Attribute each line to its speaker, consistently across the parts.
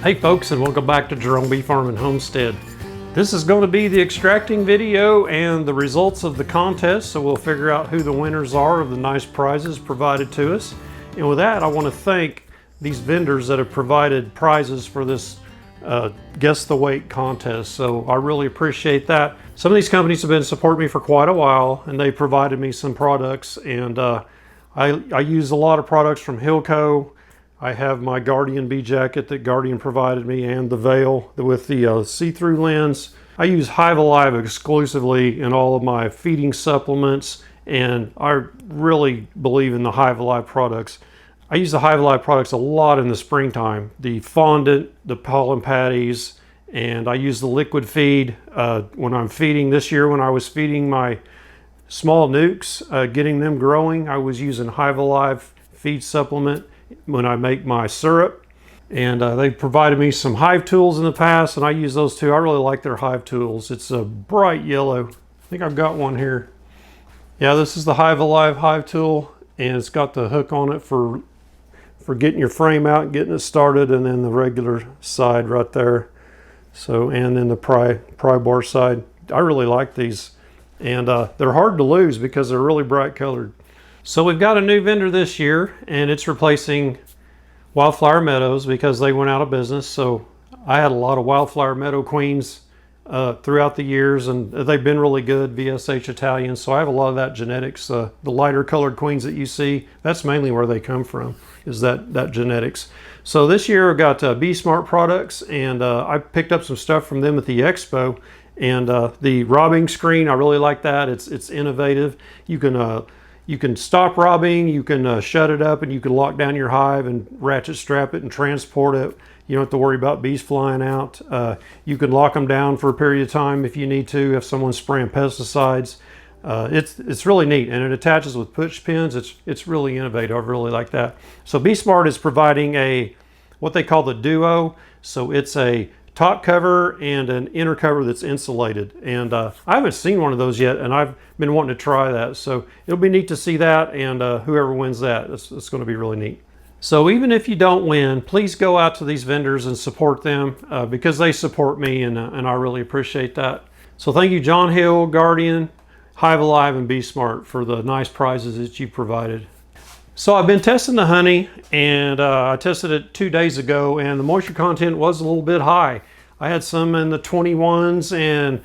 Speaker 1: Hey folks, and welcome back to Jerome Bee Farm and Homestead. This is going to be the extracting video and the results of the contest, so we'll figure out who the winners are of the nice prizes provided to us. And with that, I want to thank these vendors that have provided prizes for this Guess the Weight contest, so I really appreciate that. Some of these companies have been supporting me for quite a while, and they provided me some products, and I use a lot of products from Hillco. I have my Guardian bee jacket that Guardian provided me, and the veil with the see-through lens. I use Hive Alive exclusively in all of my feeding supplements, and I really believe in the Hive Alive products. I use the Hive Alive products a lot in the springtime. The fondant, the pollen patties, and I use the liquid feed when I'm feeding. This year when I was feeding my small nukes, getting them growing, I was using Hive Alive feed supplement when I make my syrup. And they provided me some Hive tools in the past, and I use those too. I really like their Hive tools. It's a bright yellow. I think I've got one here. Yeah, this is the Hive Alive Hive tool, and it's got the hook on it for getting your frame out and getting it started, and then the regular side right there. So, and then the pry bar side. I really like these, and they're hard to lose because they're really bright colored. So we've got a new vendor this year, and it's replacing Wildflower Meadows because they went out of business. So I had a lot of Wildflower Meadow Queens throughout the years, and they've been really good, VSH Italian. So I have a lot of that genetics. The lighter colored queens that you see, that's mainly where they come from, is that genetics. So this year I've got Bee Smart products, and I picked up some stuff from them at the expo. And the robbing screen, I really like that. It's innovative. You can stop robbing, you can shut it up, and you can lock down your hive and ratchet strap it and transport it. You don't have to worry about bees flying out. You can lock them down for a period of time if you need to, if someone's spraying pesticides. It's really neat, and it attaches with push pins. It's really innovative. I really like that. So Bee Smart is providing what they call the duo. So it's a top cover and an inner cover that's insulated, and I haven't seen one of those yet, and I've been wanting to try that, so it'll be neat to see that, and whoever wins that, it's going to be really neat. So even if you don't win, please go out to these vendors and support them because they support me, and I really appreciate that. So thank you, John Hill, Guardian, Hive Alive, and Bee Smart for the nice prizes that you provided. So I've been testing the honey, and I tested it 2 days ago, and the moisture content was a little bit high. I had some in the 21s, and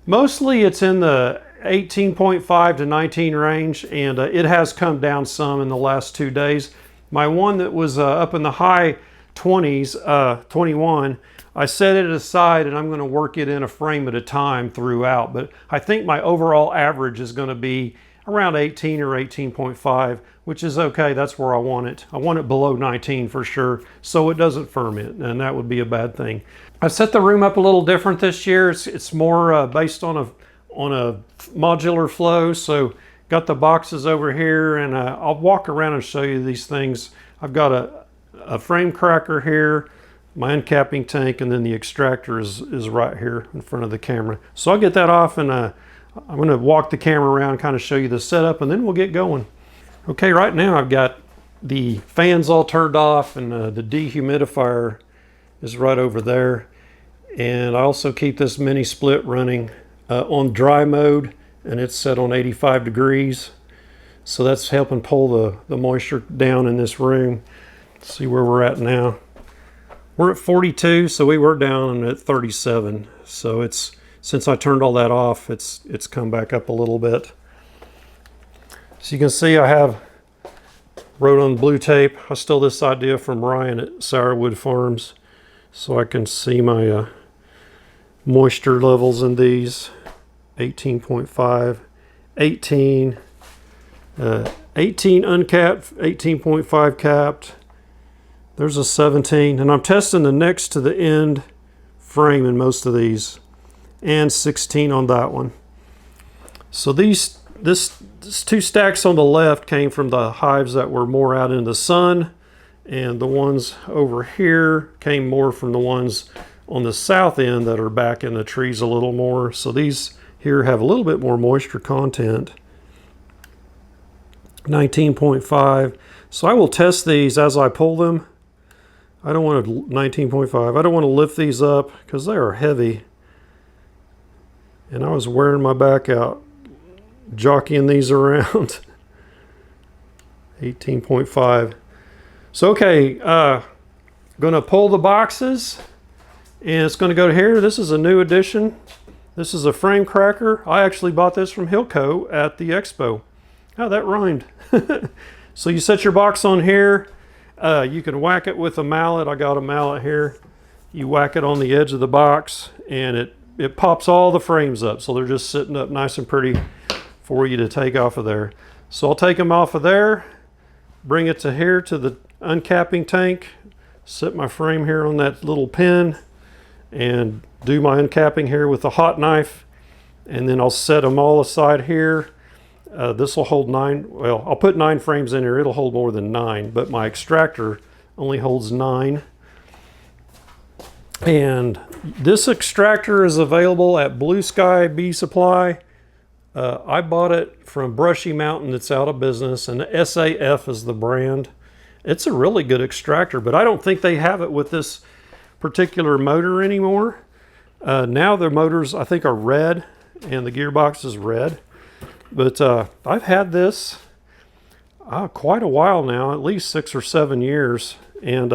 Speaker 1: mostly it's in the 18.5 to 19 range, and it has come down some in the last 2 days. My one that was up in the high 20s, 21, I set it aside, and I'm going to work it in a frame at a time throughout, but I think my overall average is going to be around 18 or 18.5, which is okay. That's where I want it. I want it below 19 for sure, so it doesn't ferment, and that would be a bad thing. I set the room up a little different this year. It's more based on a modular flow. So got the boxes over here, and I'll walk around and show you these things. I've got a frame cracker here, my uncapping tank, and then the extractor is right here in front of the camera. So I'll get that off, and I'm going to walk the camera around, kind of show you the setup, and then we'll get going. Okay, right now I've got the fans all turned off, and the dehumidifier is right over there. And I also keep this mini split running on dry mode, and it's set on 85 degrees. So that's helping pull the moisture down in this room. Let's see where we're at now. We're at 42, so we were down at 37. So since I turned all that off, it's come back up a little bit. So you can see I wrote on blue tape. I stole this idea from Ryan at Sourwood Farms, so I can see my moisture levels in these. 18.5, 18, 18 uncapped, 18.5 capped. There's a 17, and I'm testing the next to the end frame in most of these, and 16 on that one. So this 2 stacks on the left came from the hives that were more out in the sun, and the ones over here came more from the ones on the south end that are back in the trees a little more. So these here have a little bit more moisture content. 19.5. So I will test these as I pull them. I don't want to 19.5. I don't want to lift these up because they are heavy. And I was wearing my back out jockeying these around. 18.5. So okay, going to pull the boxes and it's going to go to here. This is a new addition. This is a frame cracker. I actually bought this from Hillco at the expo. Oh, that rhymed. So you set your box on here. You can whack it with a mallet. I got a mallet here. You whack it on the edge of the box and it pops all the frames up. So they're just sitting up nice and pretty for you to take off of there. So I'll take them off of there, bring it to here to the uncapping tank, set my frame here on that little pin and do my uncapping here with a hot knife. And then I'll set them all aside here. This will hold 9, well, I'll put 9 frames in here. It'll hold more than 9, but my extractor only holds 9. And this extractor is available at Blue Sky Bee Supply. I bought it from Brushy Mountain. It's out of business, and SAF is the brand. It's a really good extractor, but I don't think they have it with this particular motor anymore. Now their motors, I think, are red, and the gearbox is red. But I've had this quite a while now, at least 6 or 7 years, and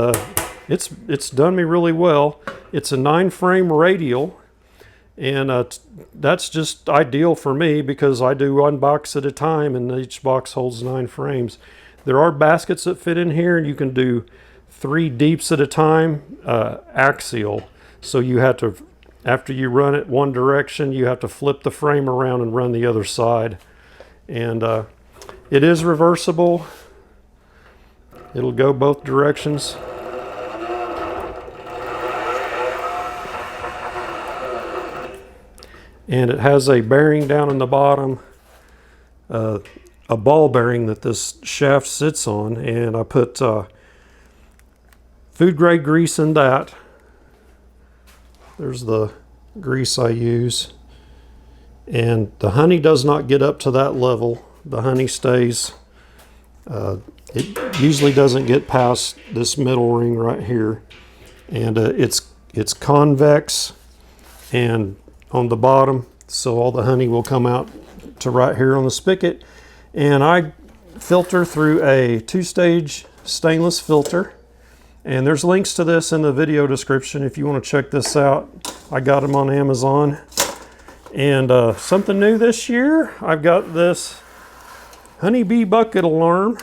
Speaker 1: it's done me really well. It's a 9-frame radial, and that's just ideal for me because I do one box at a time, and each box holds 9 frames. There are baskets that fit in here, and you can do 3 deeps at a time, axial. So you have to, after you run it one direction, you have to flip the frame around and run the other side. And it is reversible. It'll go both directions. And it has a bearing down in the bottom, a ball bearing that this shaft sits on, and I put food grade grease in that. There's the grease I use. And the honey does not get up to that level. The honey stays, it usually doesn't get past this middle ring right here. And it's convex and on the bottom, so all the honey will come out to right here on the spigot. And I filter through a 2-stage stainless filter, and there's links to this in the video description if you want to check this out. I got them on Amazon. And something new this year, I've got this honeybee bucket alarm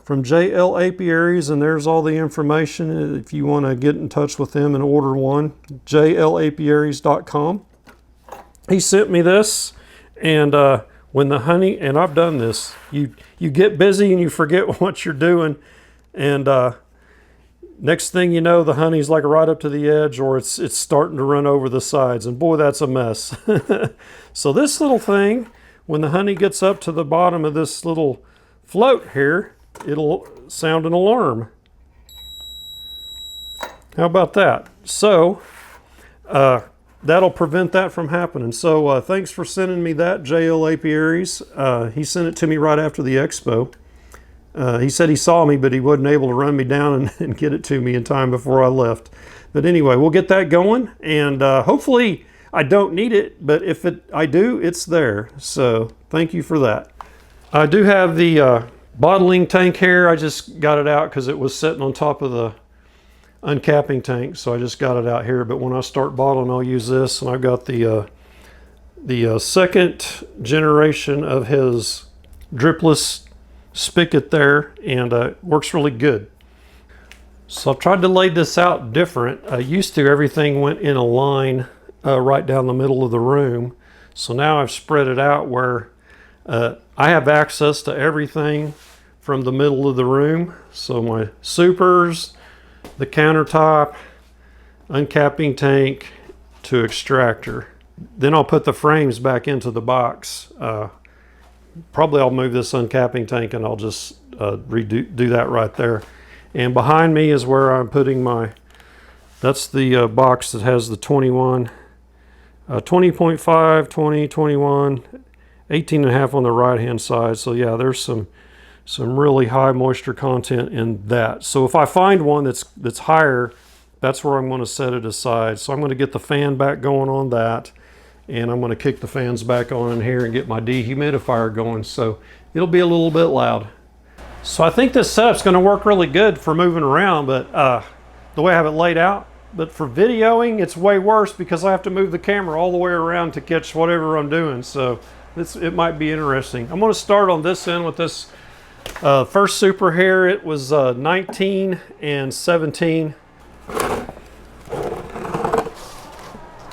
Speaker 1: from JL Apiaries, and there's all the information if you want to get in touch with them and order one. jlapiaries.com. He sent me this, and when the honey, and I've done this, you get busy and you forget what you're doing, and next thing you know, the honey's like right up to the edge, or it's starting to run over the sides, and boy, that's a mess. So this little thing, when the honey gets up to the bottom of this little float here, it'll sound an alarm. How about that? So that'll prevent that from happening. So thanks for sending me that, JL Apiaries. He sent it to me right after the expo. He said he saw me, but he wasn't able to run me down and get it to me in time before I left. But anyway, we'll get that going, and hopefully I don't need it, but if I do, it's there. So thank you for that. I do have the bottling tank here. I just got it out because it was sitting on top of the uncapping tank, so I just got it out here. But when I start bottling, I'll use this, and I've got the second generation of his dripless spigot there, and works really good. So I've tried to lay this out different. Used to everything went in a line right down the middle of the room. So now I've spread it out where I have access to everything from the middle of the room. So my supers, the countertop, uncapping tank to extractor. Then I'll put the frames back into the box. Probably I'll move this uncapping tank and I'll just do that right there. And behind me is where I'm putting my, that's the box that has the 21, 20.5, 20, 21, 18.5 on the right hand side. So yeah, there's some some really high moisture content in that. So if I find one that's higher, that's where I'm going to set it aside. So I'm going to get the fan back going on that, and I'm going to kick the fans back on in here and get my dehumidifier going. So it'll be a little bit loud. So I think this setup's going to work really good for moving around, but the way I have it laid out. But for videoing, it's way worse because I have to move the camera all the way around to catch whatever I'm doing. So it might be interesting. I'm going to start on this end with this first super here. It was 19 and 17.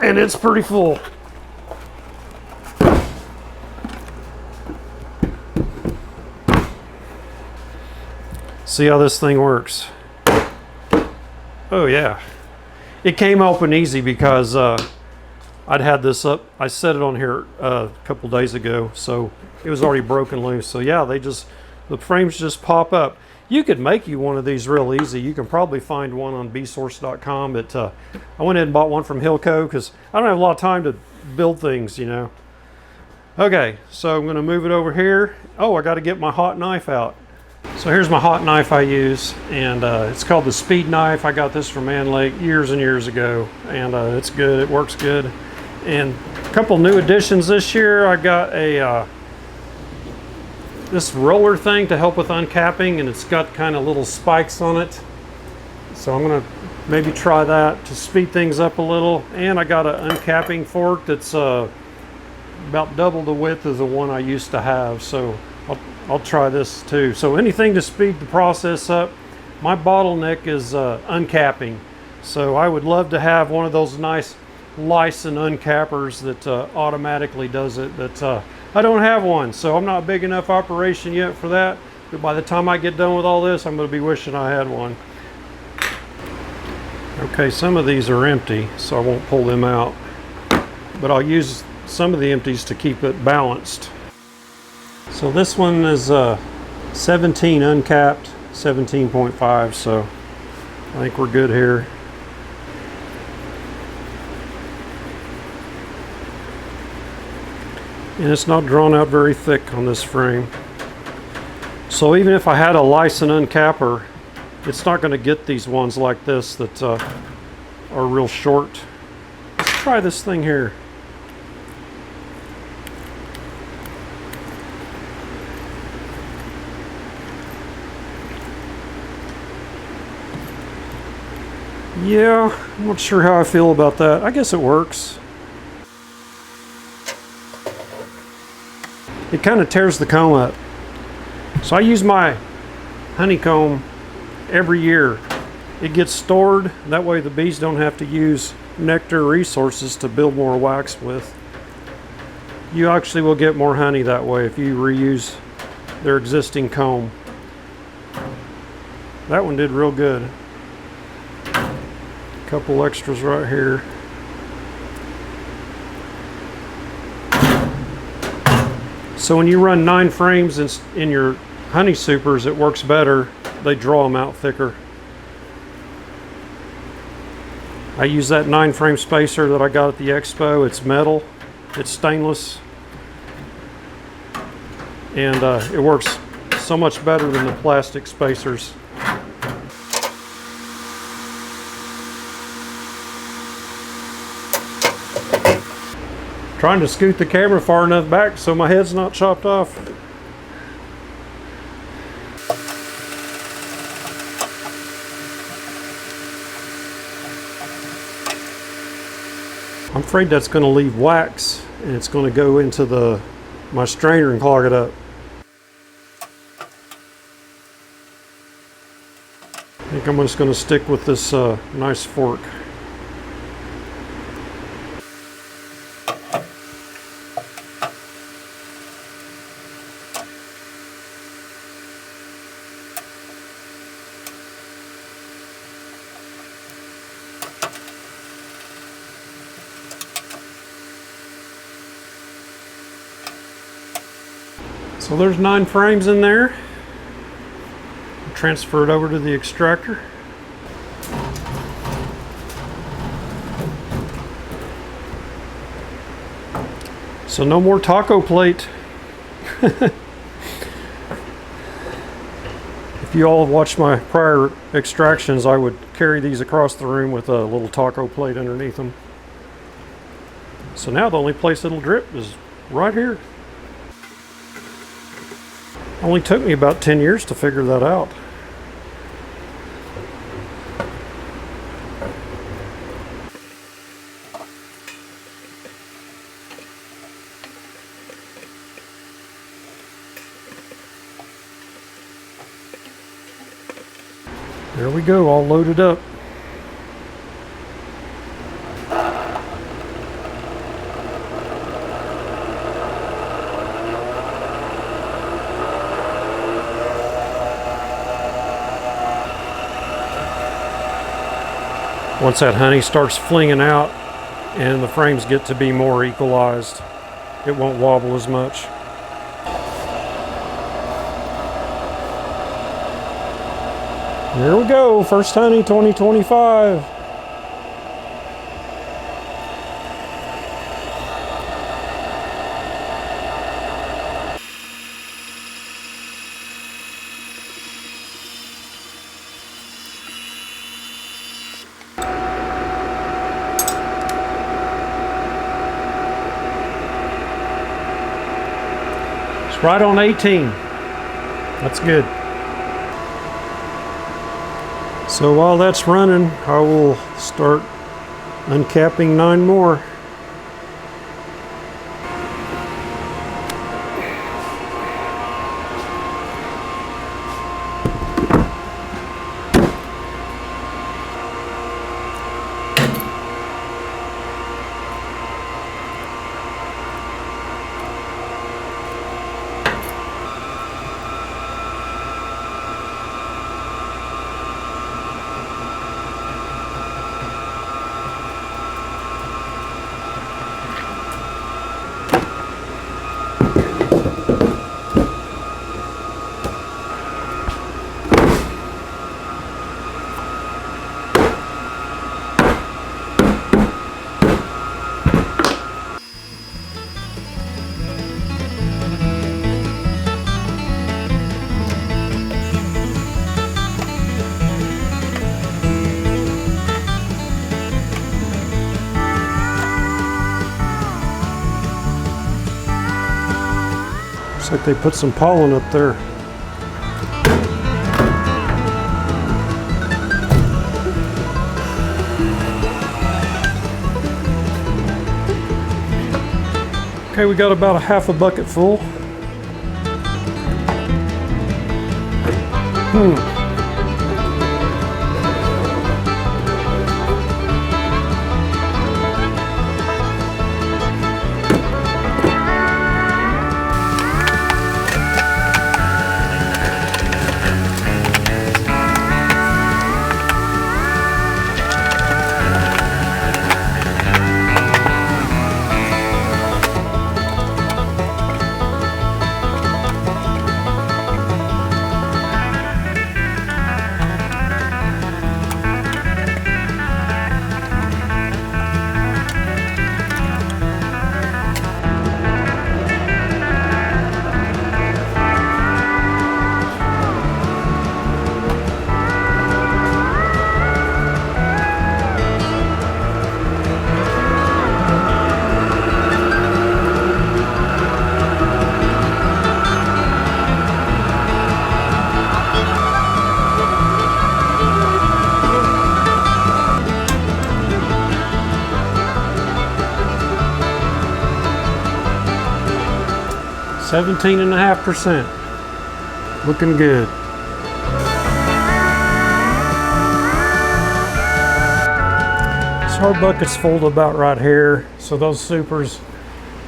Speaker 1: And it's pretty full. See how this thing works. Oh yeah. It came open easy because I'd had this up. I set it on here a couple days ago, so it was already broken loose. So yeah, the frames just pop up. You could make you one of these real easy. You can probably find one on bsource.com, but I went ahead and bought one from Hillco because I don't have a lot of time to build things, you know. Okay, so I'm going to move it over here. Oh, I got to get my hot knife out. So here's my hot knife I use, and it's called the Speed Knife. I got this from Mann Lake years and years ago, and it's good. It works good. And a couple new additions this year. I got a this roller thing to help with uncapping, and it's got kind of little spikes on it. So I'm gonna maybe try that to speed things up a little. And I got an uncapping fork that's about double the width of the one I used to have. So I'll try this too. So anything to speed the process up. My bottleneck is uncapping. So I would love to have one of those nice lice and uncappers that automatically does it, but I don't have one, so I'm not a big enough operation yet for that. But by the time I get done with all this, I'm going to be wishing I had one. Okay, some of these are empty, so I won't pull them out, but I'll use some of the empties to keep it balanced. So this one is 17 uncapped, 17.5, so I think we're good here. And it's not drawn out very thick on this frame. So even if I had a lice and uncapper, it's not going to get these ones like this that are real short. Let's try this thing here. Yeah, I'm not sure how I feel about that. I guess it works. It kind of tears the comb up. So I use my honeycomb every year. It gets stored, that way the bees don't have to use nectar resources to build more wax with. You actually will get more honey that way if you reuse their existing comb. That one did real good. A couple extras right here. So when you run 9 frames in your honey supers, it works better. They draw them out thicker. I use that 9-frame spacer that I got at the expo. It's metal, it's stainless, and it works so much better than the plastic spacers. Trying to scoot the camera far enough back so my head's not chopped off. I'm afraid that's going to leave wax and it's going to go into my strainer and clog it up. I think I'm just going to stick with this nice fork. So there's 9 frames in there. Transfer it over to the extractor. So no more taco plate. If you all watched my prior extractions, I would carry these across the room with a little taco plate underneath them. So now the only place it'll drip is right here. Only took me about 10 years to figure that out. There we go, all loaded up. Once that honey starts flinging out and the frames get to be more equalized, it won't wobble as much. There we go, first honey 2025. It's right on 18. That's good. So while that's running, I will start uncapping 9 more. Looks like they put some pollen up there. Okay, we got about a half a bucket full. %17.5%. Looking good. This hard bucket's full about right here, so those supers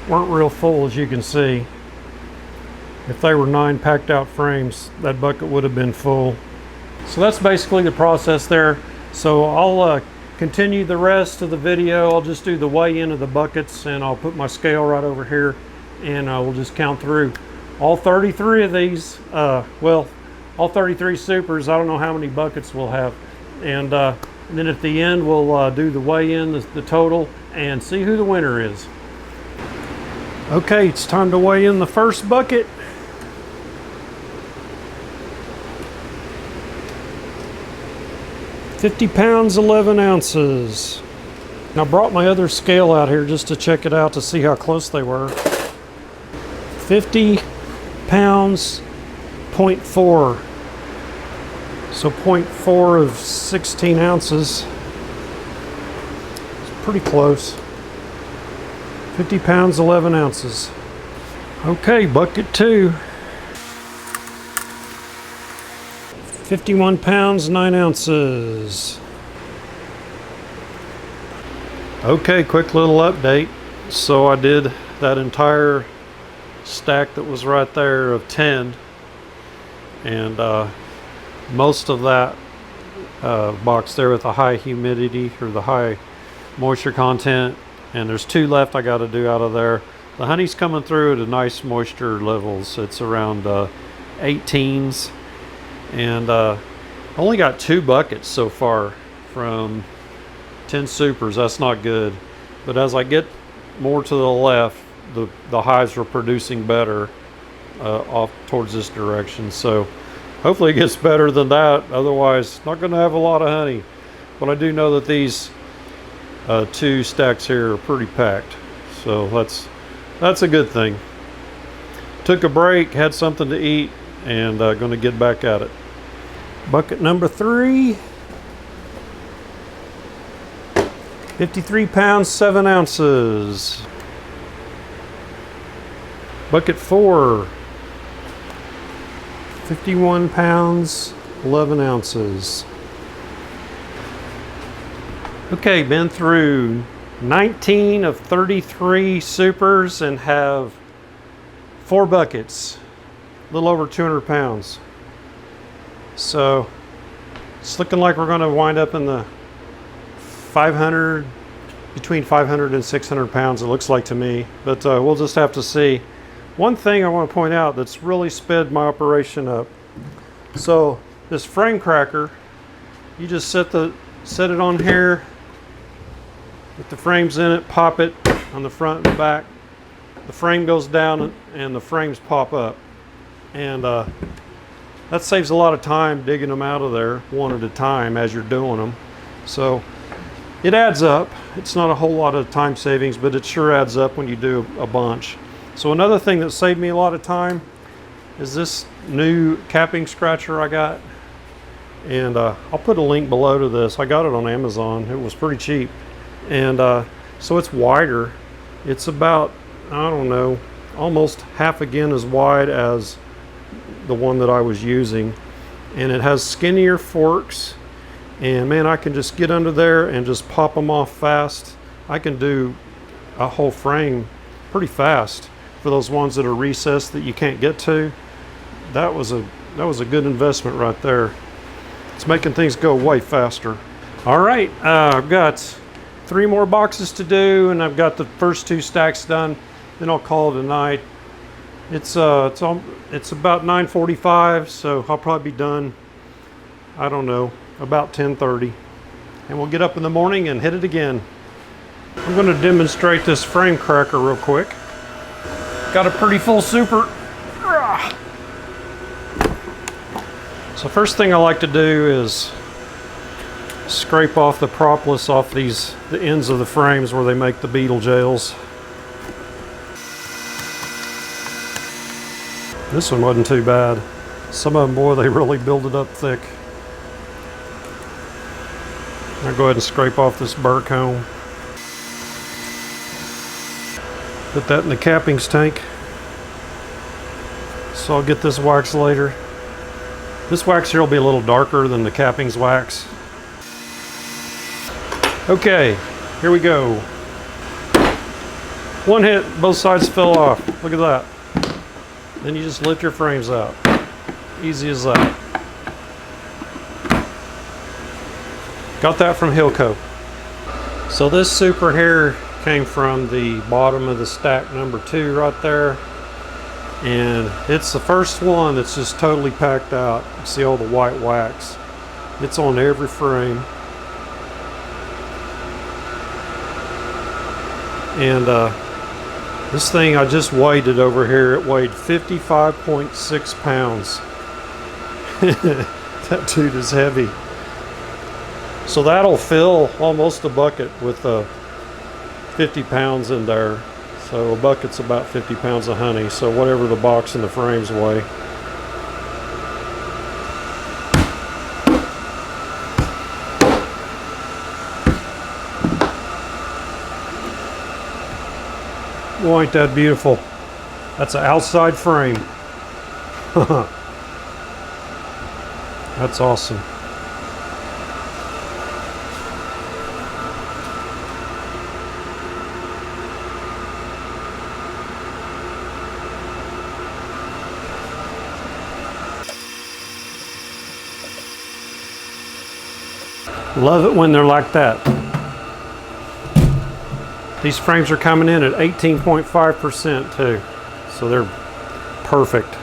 Speaker 1: weren't real full, as you can see. If they were 9 packed out frames, that bucket would have been full. So that's basically the process there. So I'll continue the rest of the video. I'll just do the weigh-in of the buckets, and I'll put my scale right over here, and we'll just count through all 33 of these. Well, all 33 supers. I don't know how many buckets we'll have, and then at the end we'll do the weigh-in, the total, and see who the winner is. Okay, it's time to weigh in the first bucket. 50 pounds, 11 ounces. And I brought my other scale out here just to check it out to see how close they were. 50 pounds, 0.4. So 0.4 of 16 ounces. It's pretty close. 50 pounds, 11 ounces. Okay, bucket 2. 51 pounds, 9 ounces. Okay, quick little update. So I did that entire stack that was right there of 10. And most of that box there with the high humidity or the high moisture content. And there's 2 left I got to do out of there. The honey's coming through at a nice moisture levels. It's around 18s. And only got 2 buckets so far from 10 supers. That's not good. But as I get more to the left, the hives are producing better off towards this direction. So hopefully it gets better than that. Otherwise, not going to have a lot of honey. But I do know that these 2 stacks here are pretty packed. So that's a good thing. Took a break, had something to eat, and going to get back at it. Bucket number 3. 53 pounds, 7 ounces. Bucket 4. 51 pounds, 11 ounces. Okay, been through 19 of 33 supers and have 4 buckets. A little over 200 pounds. So it's looking like we're going to wind up in the 500, between 500 and 600 pounds, it looks like to me. But we'll just have to see. One thing I want to point out that's really sped my operation up. So this frame cracker, you just set it on here with the frames in it, pop it on the front and back. The frame goes down and the frames pop up. And that saves a lot of time digging them out of there one at a time as you're doing them. So it adds up. It's not a whole lot of time savings, but it sure adds up when you do a bunch. So another thing that saved me a lot of time is this new capping scratcher I got. And I'll put a link below to this. I got it on Amazon. It was pretty cheap. And so it's wider. It's about, I don't know, almost half again as wide as the one that I was using. And it has skinnier forks. And man, I can just get under there and just pop them off fast. I can do a whole frame pretty fast for those ones that are recessed that you can't get to. That was a good investment right there. It's making things go way faster. All right, I've got 3 more boxes to do, and I've got the first 2 stacks done. Then I'll call it a night. It's about 9:45, so I'll probably be done, I don't know, about 10:30. And we'll get up in the morning and hit it again. I'm going to demonstrate this frame cracker real quick. Got a pretty full super. So first thing I like to do is scrape off the propolis off the ends of the frames where they make the beetle jails. This one wasn't too bad. Some of them, boy, they really build it up thick. I'll go ahead and scrape off this burr comb. Put that in the cappings tank. So I'll get this wax later. This wax here will be a little darker than the cappings wax. Okay, here we go. One hit, both sides fell off. Look at that. Then you just lift your frames out. Easy as that. Got that from Hillco. So this super here came from the bottom of the stack number 2 right there. And it's the first one that's just totally packed out. You see all the white wax. It's on every frame. And this thing, I just weighed it over here. It weighed 55.6 pounds. That dude is heavy. So that'll fill almost a bucket with 50 pounds in there. So a bucket's about 50 pounds of honey. So whatever the box and the frames weigh. Boy, ain't that beautiful. That's an outside frame. That's awesome. Love it when they're like that. These frames are coming in at 18.5% too, so they're perfect.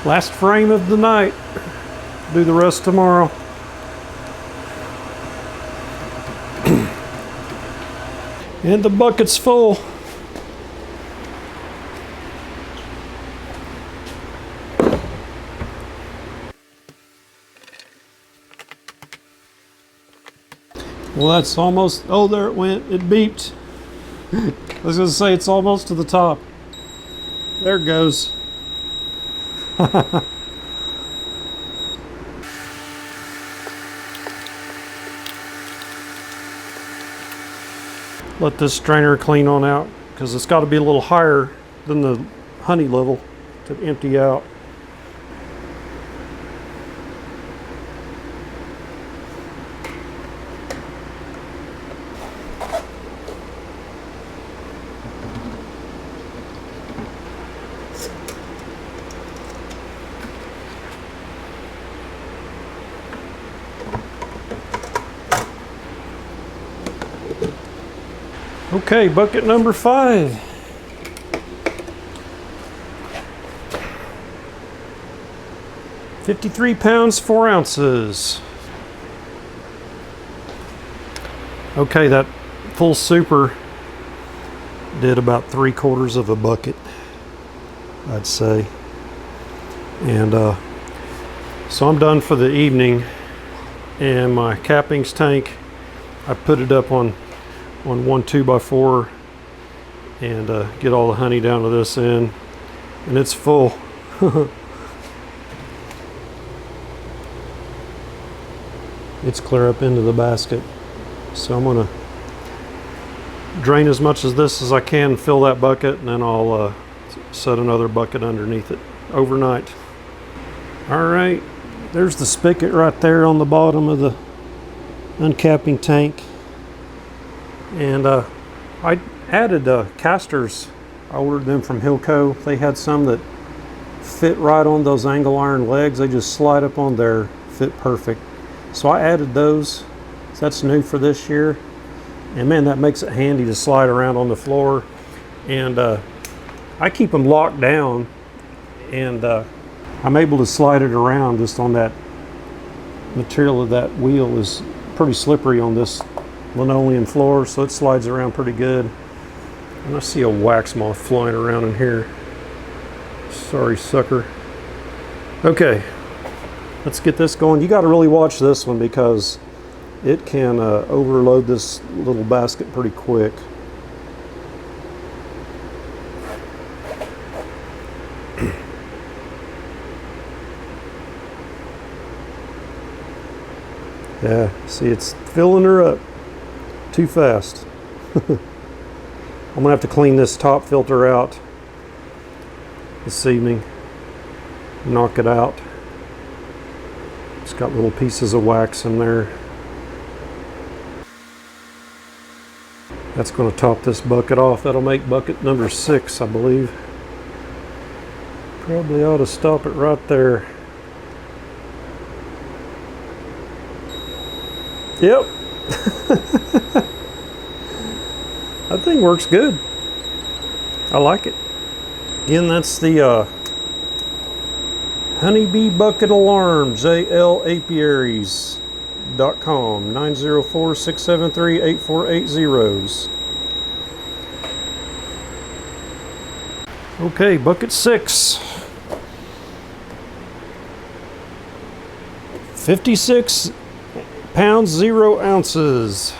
Speaker 1: Last frame of the night. Do the rest tomorrow. And the bucket's full. Well, that's almost, oh, there it went. It beeped. I was going to say it's almost to the top. There it goes. Let this strainer clean on out because it's got to be a little higher than the honey level to empty out. Okay, bucket number 5. $53 pounds, 4 ounces. Okay, that full super did about 3/4 of a bucket, I'd say. And so I'm done for the evening, and my cappings tank, I put it up on 1 2x4 and get all the honey down to this end, and it's full. It's clear up into the basket, so I'm gonna drain as much of this as I can, fill that bucket, and then I'll set another bucket underneath it overnight. All right, there's the spigot right there on the bottom of the uncapping tank. And I added casters. I ordered them from Hillco. They had some that fit right on those angle iron legs. They just slide up on there, fit perfect. So I added those. That's new for this year. And man, that makes it handy to slide around on the floor. And I keep them locked down, and I'm able to slide it around just on that material of that wheel is pretty slippery on this linoleum floor, so it slides around pretty good. And I see a wax moth flying around in here. Sorry, sucker. Okay, let's get this going. You got to really watch this one because it can overload this little basket pretty quick. Yeah, see, it's filling her up too fast. I'm gonna have to clean this top filter out this evening, knock it out. It's got little pieces of wax in there. That's going to top this bucket off. That'll make bucket number 6, I believe. Probably ought to stop it right there. Yep. That thing works good. I like it. Again, that's the Honeybee Bucket Alarm, JLApiaries.com, 904-673-8480. Okay, bucket 6. 56 pounds 0 ounces.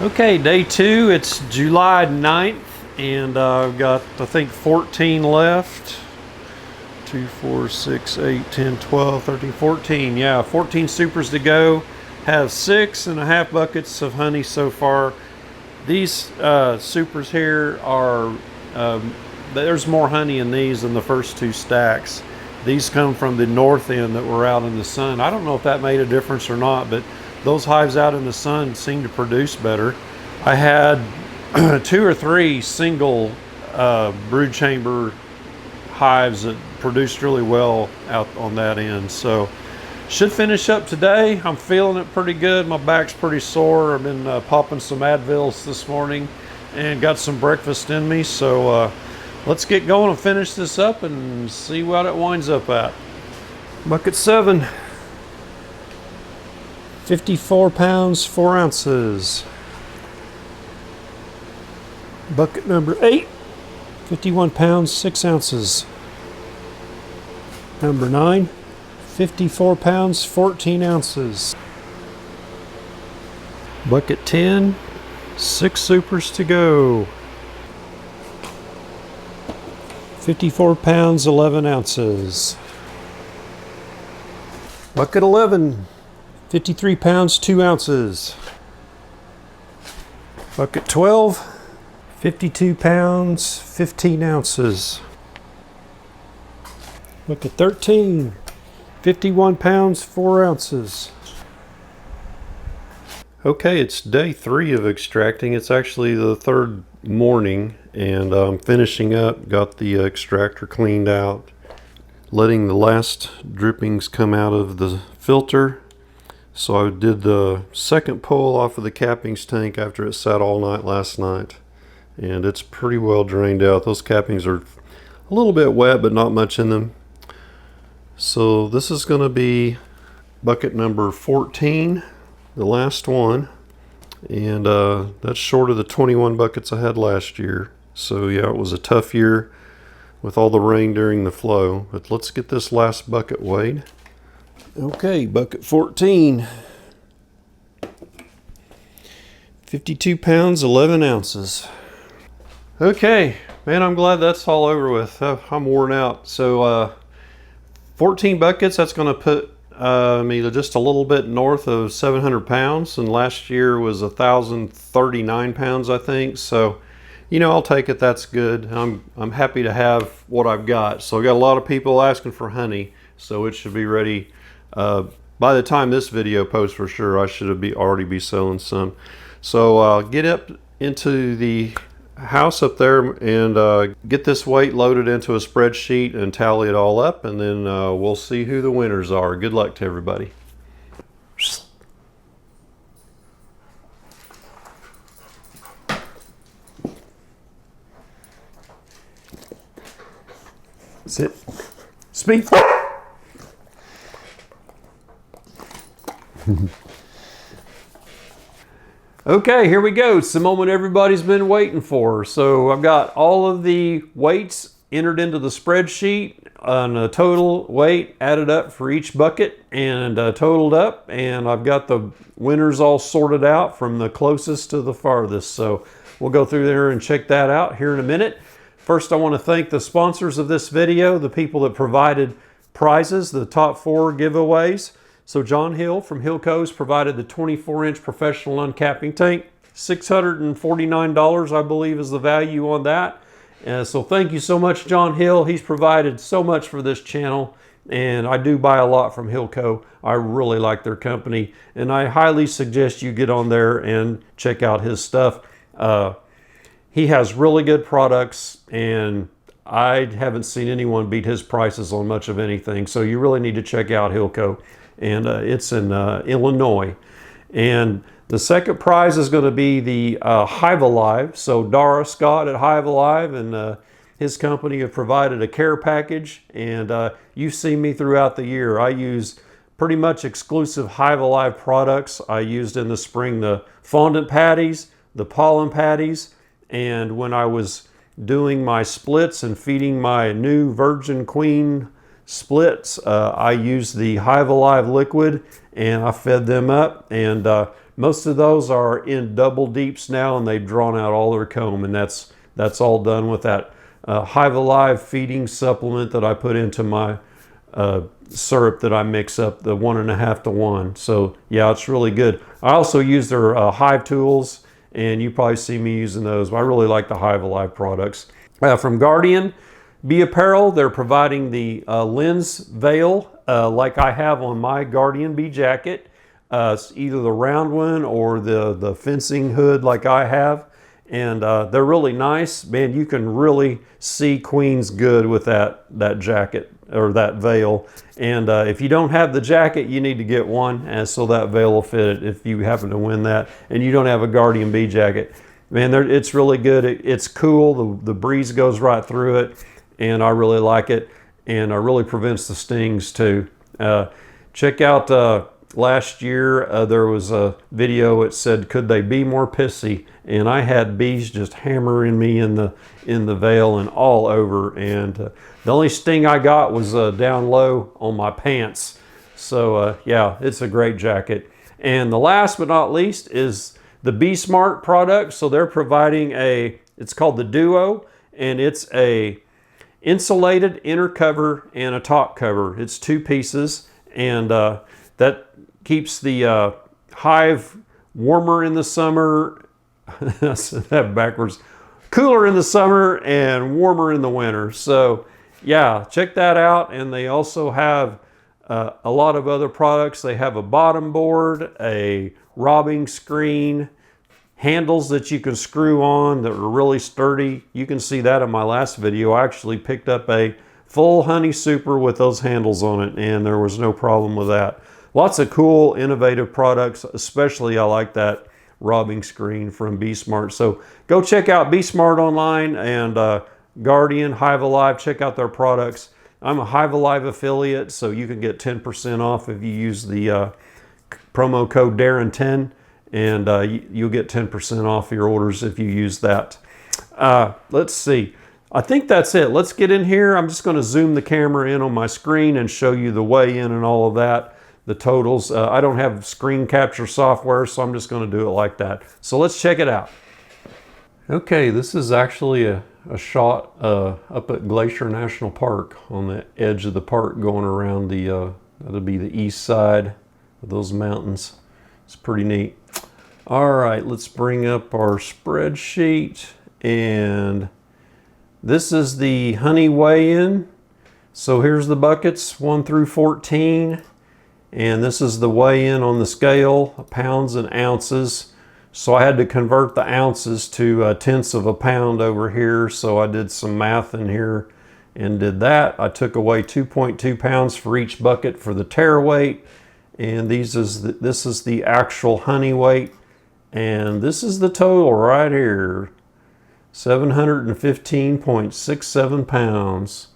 Speaker 1: Okay, day 2, it's July 9th, and I've got, I think, 14 left. 2, 4, 6, 8, 10, 12, 13, 14. Yeah, 14 supers to go. Have 6.5 buckets of honey so far. These supers here are, there's more honey in these than the first 2 stacks. These come from the north end that were out in the sun. I don't know if that made a difference or not, but those hives out in the sun seem to produce better. I had 2 or 3 single brood chamber hives that produced really well out on that end. So should finish up today. I'm feeling it pretty good. My back's pretty sore. I've been popping some Advils this morning and got some breakfast in me. So let's get going and finish this up and see what it winds up at. Bucket 7, 54 pounds 4 ounces. Bucket number 8, 51 pounds 6 ounces. Number 9, 54 pounds 14 ounces. Bucket 10, 6 supers to go. 54 pounds 11 ounces. Bucket 11, 53 pounds 2 ounces. Bucket 12, 52 pounds 15 ounces. Bucket 13, 51 pounds 4 ounces. Okay, it's day 3 of extracting. It's actually the 3rd morning, and I'm finishing up. Got the extractor cleaned out, letting the last drippings come out of the filter. So I did the second pull off of the cappings tank after it sat all night last night, and it's pretty well drained out. Those cappings are a little bit wet, but not much in them. So this is going to be bucket number 14, the last one, and that's short of the 21 buckets I had last year. So yeah, it was a tough year with all the rain during the flow, but let's get this last bucket weighed. Okay, bucket 14, 52 pounds 11 ounces. Okay, man, I'm glad that's all over with. I'm worn out. So 14 buckets, that's going to put me just a little bit north of 700 pounds, and last year was 1,039 pounds, I think. So, you know, I'll take it. That's good. I'm happy to have what I've got. So I've got a lot of people asking for honey, so it should be ready by the time this video posts for sure. I should already be selling some. So get up into the house up there and get this weight loaded into a spreadsheet and tally it all up, and then we'll see who the winners are. Good luck to everybody. Sit. Speak. Okay, here we go. It's the moment everybody's been waiting for. So I've got all of the weights entered into the spreadsheet on a total weight added up for each bucket and totaled up. And I've got the winners all sorted out from the closest to the farthest. So we'll go through there and check that out here in a minute. First, I want to thank the sponsors of this video, the people that provided prizes, the top 4 giveaways. So John Hill from Hillco has provided the 24-inch professional uncapping tank. $649, I believe, is the value on that. So thank you so much, John Hill. He's provided so much for this channel, and I do buy a lot from Hillco. I really like their company, and I highly suggest you get on there and check out his stuff. He has really good products, and I haven't seen anyone beat his prices on much of anything. So you really need to check out Hillco. And it's in Illinois. And the second prize is going to be the Hive Alive. So Dara Scott at Hive Alive and his company have provided a care package. And you've seen me throughout the year. I use pretty much exclusive Hive Alive products. I used in the spring the fondant patties, the pollen patties, and when I was doing my splits and feeding my new virgin queen splits. I use the Hive Alive liquid, and I fed them up, and most of those are in double deeps now, and they've drawn out all their comb, and that's all done with that Hive Alive feeding supplement that I put into my syrup that I mix up, the 1.5 to 1. So yeah, it's really good. I also use their Hive tools, and you probably see me using those. But I really like the Hive Alive products. From Guardian Bee Apparel, they're providing the lens veil like I have on my Guardian Bee jacket. It's either the round one or the fencing hood like I have. And they're really nice. Man, you can really see queens good with that jacket or that veil. And if you don't have the jacket, you need to get one, and so that veil will fit it if you happen to win that and you don't have a Guardian Bee jacket. Man, it's really good. It's cool. The breeze goes right through it, and I really like it, and it really prevents the stings too. Check out last year there was a video. It said, could they be more pissy? And I had bees just hammering me in the veil and all over, and the only sting I got was down low on my pants. So yeah, it's a great jacket. And the last but not least is the Bee Smart product. So they're providing it's called the Duo, and it's a insulated inner cover and a top cover. It's 2 pieces, and that keeps the hive warmer in the summer. I said that backwards. Cooler in the summer and warmer in the winter. So yeah, check that out. And they also have a lot of other products. They have a bottom board, a robbing screen, handles that you can screw on that are really sturdy. You can see that in my last video. I actually picked up a full honey super with those handles on it, and there was no problem with that. Lots of cool, innovative products, especially I like that robbing screen from Bee Smart. So go check out Bee Smart online, and Guardian, Hive Alive, check out their products. I'm a Hive Alive affiliate, so you can get 10% off if you use the promo code Darren10, and you'll get 10% off your orders if you use that. Let's see. I think that's it. Let's get in here. I'm just going to zoom the camera in on my screen and show you the weigh-in and all of that, the totals. I don't have screen capture software, so I'm just going to do it like that. So let's check it out. Okay, this is actually a shot up at Glacier National Park on the edge of the park going around that'll be the east side of those mountains. It's pretty neat. All right, let's bring up our spreadsheet, and this is the honey weigh-in. So here's the buckets 1 through 14, and this is the weigh-in on the scale, pounds and ounces. So I had to convert the ounces to tenths of a pound over here. So I did some math in here and did that. I took away 2.2 pounds for each bucket for the tare weight. And this is the actual honey weight. And this is the total right here, 715.67 pounds.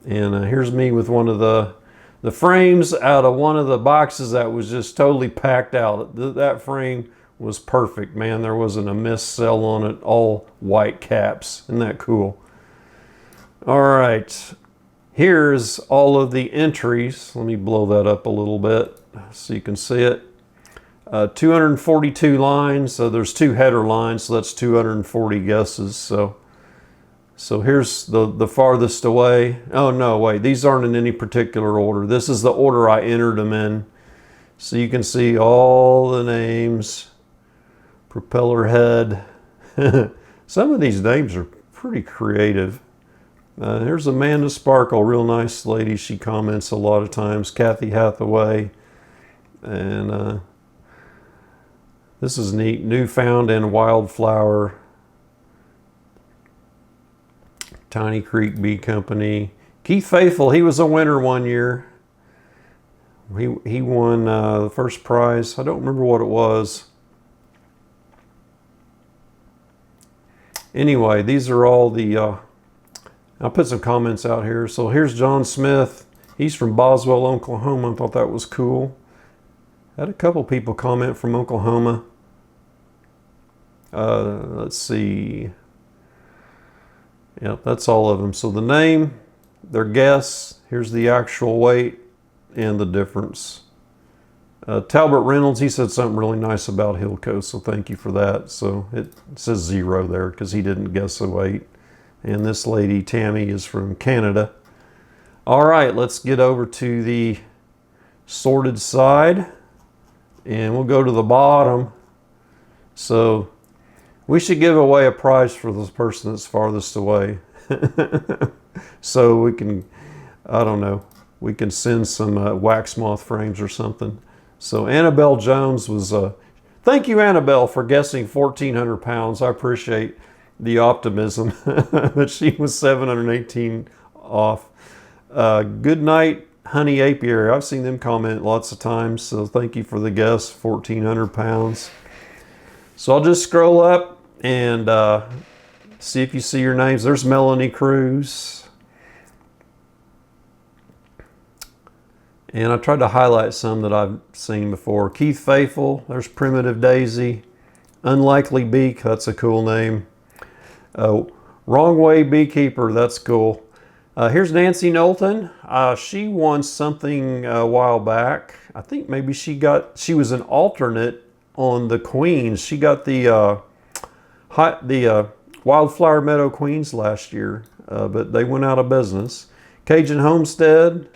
Speaker 1: And here's me with one of the frames out of one of the boxes that was just totally packed out. That frame was perfect, man. There wasn't a missed cell on it, all white caps. Isn't that cool? All right, here's all of the entries. Let me blow that up a little bit so you can see it. 242 lines, so there's 2 header lines, so that's 240 guesses. So here's the farthest away. Oh no, wait, these aren't in any particular order. This is the order I entered them in. So you can see all the names. Propeller head. Some of these names are pretty creative. Here's Amanda Sparkle, real nice lady. She comments a lot of times. Kathy Hathaway. And this is neat. Newfound and Wildflower. Tinycreekbeecompany. Keith Faithful, he was a winner one year. He won the first prize. I don't remember what it was. Anyway, these are all the, I'll put some comments out here. So here's John Smith. He's from Boswell, Oklahoma. I thought that was cool. Had a couple people comment from Oklahoma. Let's see. Yep, that's all of them. So the name, their guess. Here's the actual weight and the difference. Talbot Reynolds, he said something really nice about Hillco, so thank you for that. So it says 0 there because he didn't guess the weight. And this lady, Tammy, is from Canada. All right, let's get over to the sorted side, and we'll go to the bottom. So we should give away a prize for the person that's farthest away. So we can, I don't know, we can send some wax moth frames or something. So Annabelle Jones was, thank you Annabelle for guessing 1,400 pounds. I appreciate the optimism that she was 718 off. Good night, Honey Apiary. I've seen them comment lots of times, so thank you for the guess, 1,400 pounds. So I'll just scroll up and see if you see your names. There's Melanie Cruz. And I tried to highlight some that I've seen before. Keith Faithful, there's Primitive Daisy. Unlikely Beak, that's a cool name. Wrong Way Beekeeper, that's cool. Here's Nancy Knowlton. She won something a while back. I think maybe she was an alternate on the Queens. She got the Wildflower Meadow Queens last year, but they went out of business. Cajun Homestead,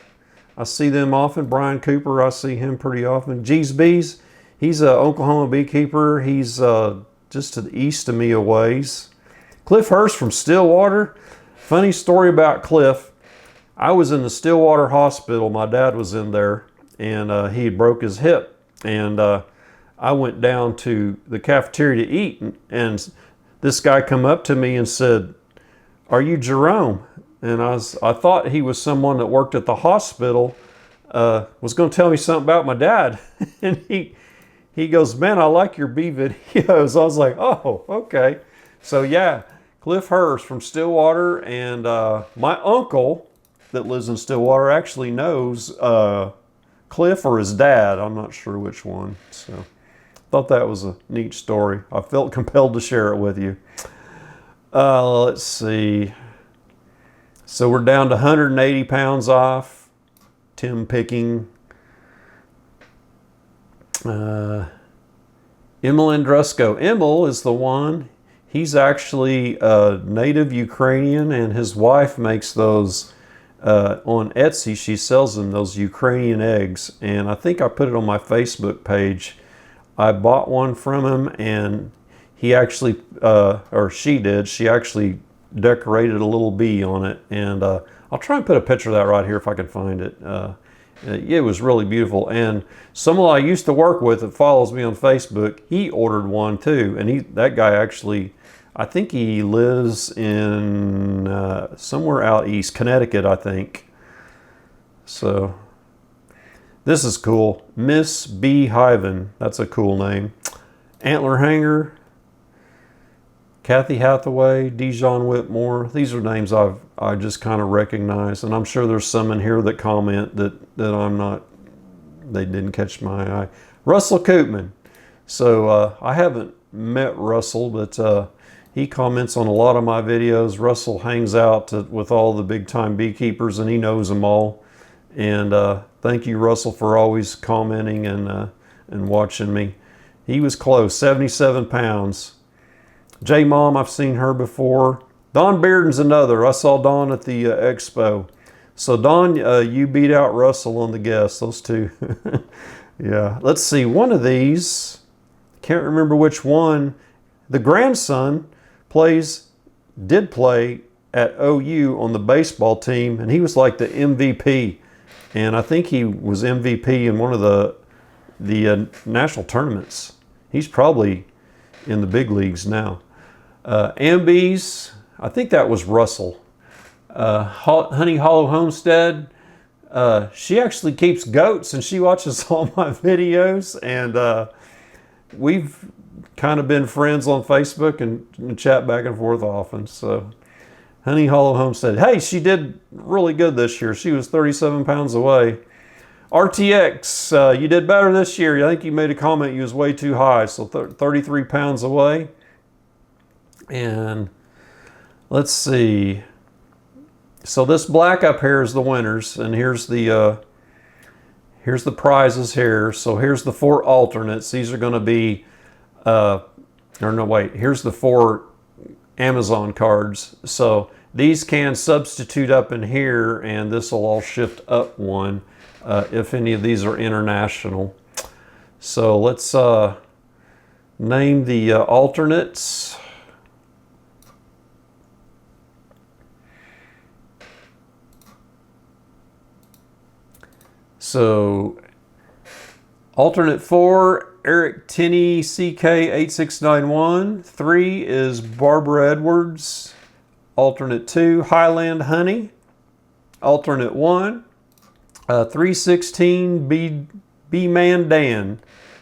Speaker 1: I see them often. Brian Cooper, I see him pretty often. G's Bees, he's an Oklahoma beekeeper. He's just to the east of me a ways. Cliff Hurst from Stillwater. Funny story about Cliff. I was in the Stillwater Hospital. My dad was in there, and he had broke his hip. And I went down to the cafeteria to eat, and this guy come up to me and said, "Are you Jerome?" And I thought he was someone that worked at the hospital, was going to tell me something about my dad. And he goes, "Man, I like your bee videos." I was like, "Oh, okay." So yeah, Cliff Hurst from Stillwater, and my uncle that lives in Stillwater actually knows Cliff or his dad. I'm not sure which one. So thought that was a neat story. I felt compelled to share it with you. Let's see. So we're down to 180 pounds off. Tim Picking. Emil Andrusko. Emil is the one. He's actually a native Ukrainian, and his wife makes those on Etsy. She sells them, those Ukrainian eggs. And I think I put it on my Facebook page. I bought one from him, and he actually, or she did, she actually decorated a little bee on it. And I'll try and put a picture of that right here if I can find it. It was really beautiful. And someone I used to work with that follows me on Facebook, he ordered one too. And that guy actually, I think he lives in somewhere out east, Connecticut, I think. So this is cool. Miss B. Hiven, that's a cool name. Antler Hanger, Kathy Hathaway, Dijon Whitmore. These are names I just kind of recognize, and I'm sure there's some in here that comment that I'm not, they didn't catch my eye. Russell Koopman. So I haven't met Russell, but he comments on a lot of my videos. Russell hangs out with all the big time beekeepers, and he knows them all. And thank you, Russell, for always commenting and watching me. He was close, 77 pounds. J-Mom, I've seen her before. Don Bearden's another. I saw Don at the expo. So Don, you beat out Russell on the guess, those two. Yeah, let's see, one of these, can't remember which one. The grandson did play at OU on the baseball team, and he was like the MVP. And I think he was MVP in one of the national tournaments. He's probably in the big leagues now. Ambies, I think that was Russell. Honey Hollow Homestead, she actually keeps goats and she watches all my videos, and we've kind of been friends on Facebook and chat back and forth often. So Honey Hollow Homestead, hey, she did really good this year. She was 37 pounds away. RTX, you did better this year. I think you made a comment you was way too high, so 33 pounds away. And let's see. So this black up here is the winners, and here's the prizes here. So here's the 4 alternates. These are going to be, or no, wait, here's the 4 Amazon cards. So these can substitute up in here, and this will all shift up one if any of these are international. So let's name the alternates. So alternate 4, Eric Tinney CK8691. 3 is Barbara Edwards. Alternate 2, Highland Honey. Alternate 1, 316 B-Man Dan.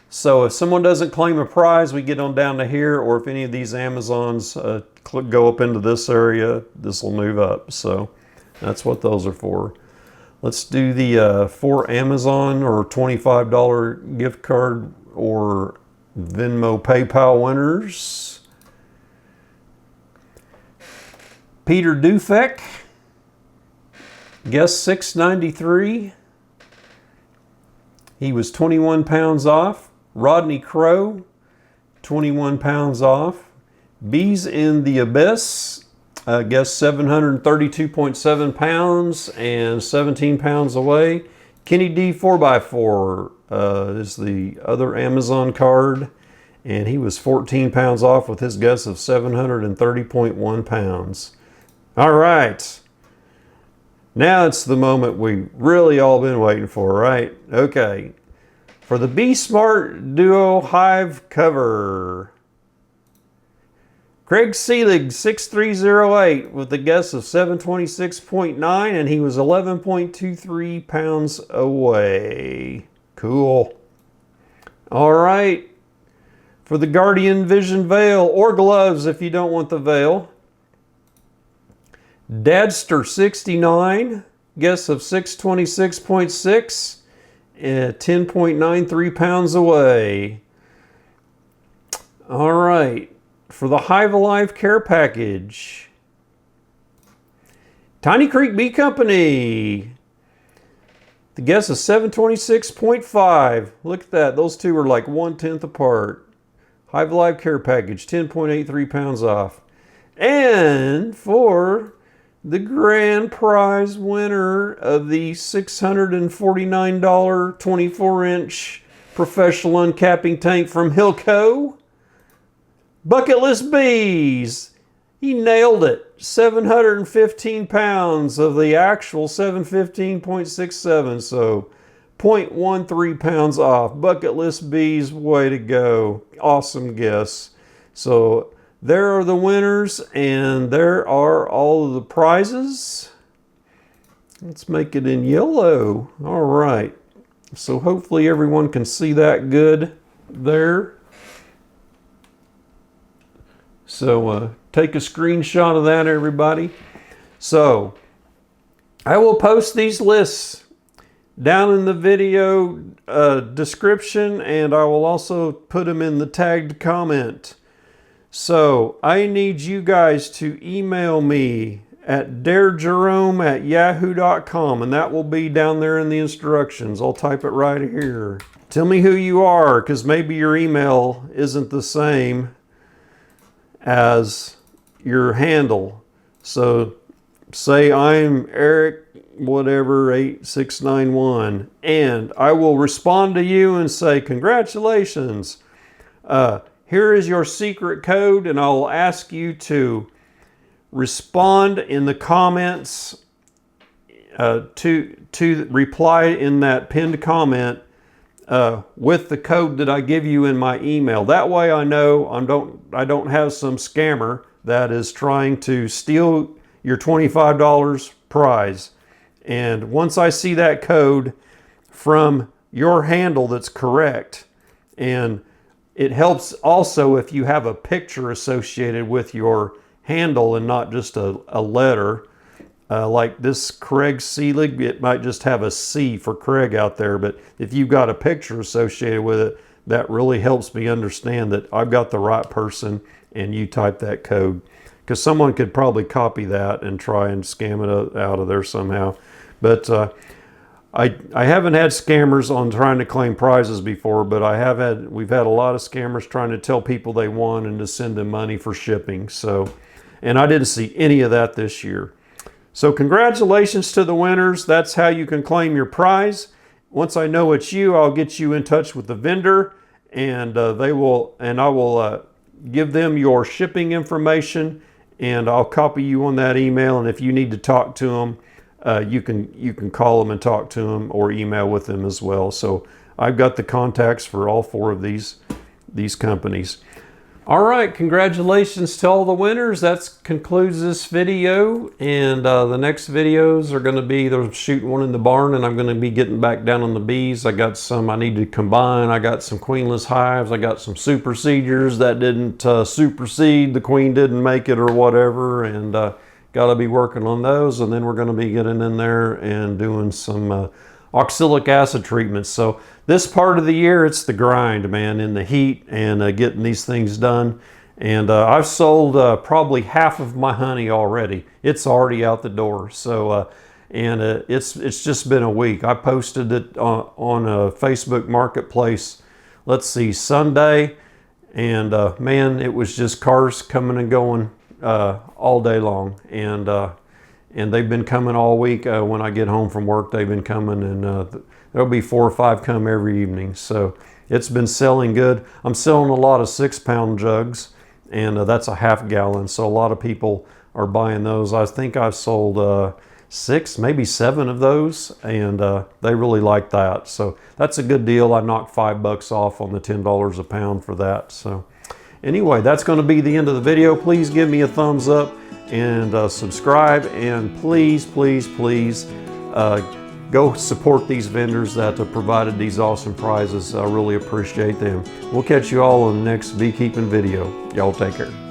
Speaker 1: So if someone doesn't claim a prize, we get on down to here, or if any of these Amazons go up into this area, this will move up. So that's what those are for. Let's do the 4 Amazon or $25 gift card or Venmo PayPal winners. Peter Dufek, guest 693. He was 21 pounds off. Rodney Crow, 21 pounds off. Bees in the Abyss, guess 732.7 pounds and 17 pounds away. Kenny D 4x4 is the other Amazon card, and he was 14 pounds off with his guess of 730.1 pounds. All right. Now it's the moment we really all been waiting for, right? Okay. For the Be Smart Duo Hive cover, Craig Seelig 6308 with a guess of 726.9, and he was 11.23 pounds away. Cool. All right. For the Guardian Vision veil, or gloves if you don't want the veil, Dadster 69, guess of 626.6, 10.93 pounds away. All right, for the Hive Alive care package, Tinycreekbeecompany, the guess is 726.5. Look at that, those two are like 1/10 apart. Hive Alive care package, 10.83 pounds off. And for the grand prize winner of the $649 24-inch professional uncapping tank from Hillco, BucketListBees. He nailed it. 715 pounds of the actual 715.67, so 0.13 pounds off. BucketListBees, way to go. Awesome guess. So there are the winners, and there are all of the prizes. Let's make it in yellow. All right. So hopefully everyone can see that good there. So take a screenshot of that, everybody. So I will post these lists down in the video description, and I will also put them in the tagged comment. So I need you guys to email me at darejerome@yahoo.com, and that will be down there in the instructions. I'll type it right here. Tell me who you are, because maybe your email isn't the same as your handle. So say I'm Eric whatever 8691, and I will respond to you and say congratulations. Here is your secret code, and I will ask you to respond in the comments to reply in that pinned comment with the code that I give you in my email. That way I know I don't have some scammer that is trying to steal your $25 prize. And once I see that code from your handle that's correct, and it helps also if you have a picture associated with your handle and not just a letter. Like this Craig Seelig, it might just have a C for Craig out there, but if you've got a picture associated with it, that really helps me understand that I've got the right person and you type that code. because someone could probably copy that and try and scam it out of there somehow. But I haven't had scammers on trying to claim prizes before, but we've had a lot of scammers trying to tell people they won and to send them money for shipping. So, and I didn't see any of that this year. So congratulations to the winners. That's how you can claim your prize. Once I know it's you, I'll get you in touch with the vendor, and I will give them your shipping information, and I'll copy you on that email. And if you need to talk to them, you can call them and talk to them, or email with them as well. So I've got the contacts for all 4 of these companies. All right, congratulations to all the winners. That concludes this video, and the next videos are going to be, they're shooting one in the barn, and I'm going to be getting back down on the bees. I got some I need to combine. I got some queenless hives. I got some superseders that didn't supersede. The queen didn't make it or whatever, and got to be working on those. And then we're going to be getting in there and doing some oxalic acid treatments. So this part of the year, it's the grind, man, in the heat, and getting these things done. And I've sold probably half of my honey already. It's already out the door. So it's just been a week. I posted it on a Facebook Marketplace, let's see, Sunday, and man, it was just cars coming and going all day long. And they've been coming all week. When I get home from work, they've been coming, and there'll be 4 or 5 come every evening. So it's been selling good. I'm selling a lot of 6-pound jugs, and that's a half gallon. So a lot of people are buying those. I think I've sold 6, maybe 7 of those, and they really like that. So that's a good deal. I knocked $5 off on the $10 a pound for that. So anyway, that's going to be the end of the video. Please give me a thumbs up and subscribe, and please go support these vendors that have provided these awesome prizes. I really appreciate them. We'll catch you all on the next beekeeping video. Y'all take care.